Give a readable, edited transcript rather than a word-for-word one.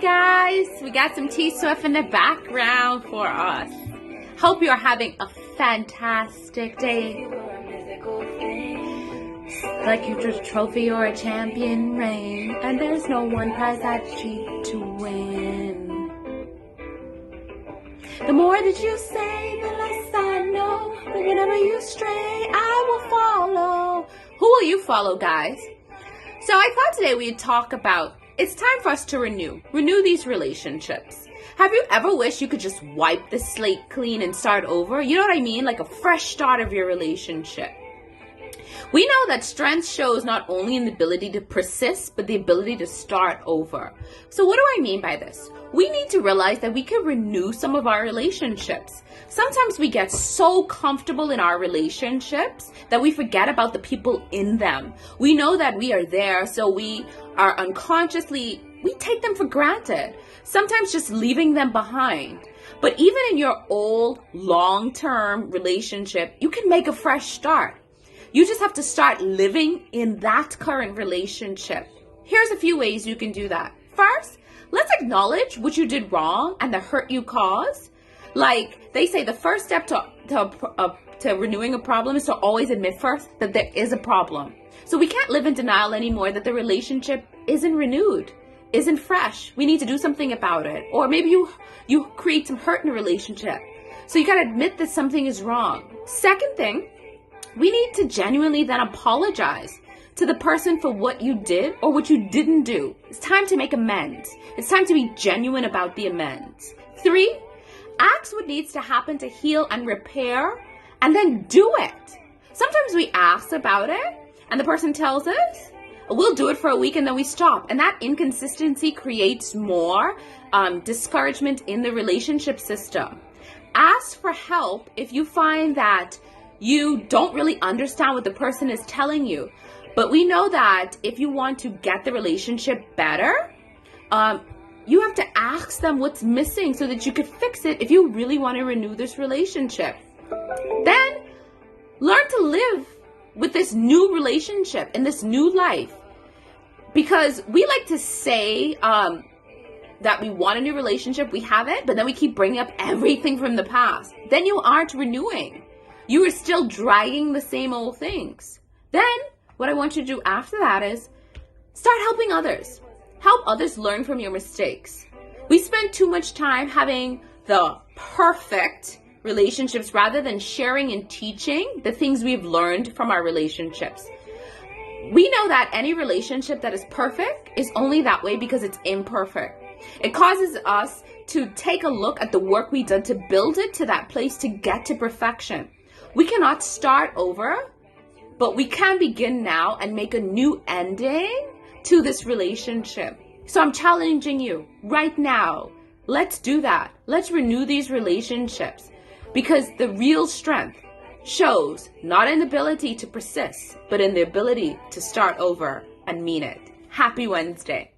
guys, we got some T-Swift in the background for us. Hope you're having a fantastic day. Like you just a trophy or a champion reign, and there's no one prize that cheap to win. The more that you say, the less I know. But whenever you stray, I will follow. Who will you follow, guys? So I thought today we'd talk about it's time for us to renew these relationships. Have you ever wished you could just wipe the slate clean and start over? You know what I mean? Like a fresh start of your relationship. We know that strength shows not only in the ability to persist, but the ability to start over. So what do I mean by this? We need to realize that we can renew some of our relationships. Sometimes we get so comfortable in our relationships that we forget about the people in them. We know that we are there, so we are unconsciously, we take them for granted. Sometimes just leaving them behind. But even in your old, long-term relationship, you can make a fresh start. You just have to start living in that current relationship. Here's a few ways you can do that. First, let's acknowledge what you did wrong and the hurt you caused. Like they say, the first step to renewing a problem is to always admit first that there is a problem. So we can't live in denial anymore that the relationship isn't renewed, isn't fresh. We need to do something about it. Or maybe you create some hurt in a relationship. So you got to admit that something is wrong. Second thing, we need to genuinely then apologize to the person for what you did or what you didn't do. It's time to make amends. It's time to be genuine about the amends. 3, ask what needs to happen to heal and repair, and then do it. Sometimes we ask about it and the person tells us, we'll do it for a week and then we stop. And that inconsistency creates more discouragement in the relationship system. Ask for help if you find that you don't really understand what the person is telling you. But we know that if you want to get the relationship better, you have to ask them what's missing so that you could fix it if you really want to renew this relationship. Then learn to live with this new relationship in this new life. Because we like to say that we want a new relationship, we have it, but then we keep bringing up everything from the past. Then you aren't renewing. You are still dragging the same old things. Then what I want you to do after that is start helping others. Help others learn from your mistakes. We spend too much time having the perfect relationships rather than sharing and teaching the things we've learned from our relationships. We know that any relationship that is perfect is only that way because it's imperfect. It causes us to take a look at the work we've done to build it to that place to get to perfection. We cannot start over, but we can begin now and make a new ending to this relationship. So I'm challenging you right now. Let's do that. Let's renew these relationships because the real strength shows not in the ability to persist, but in the ability to start over and mean it. Happy Wednesday.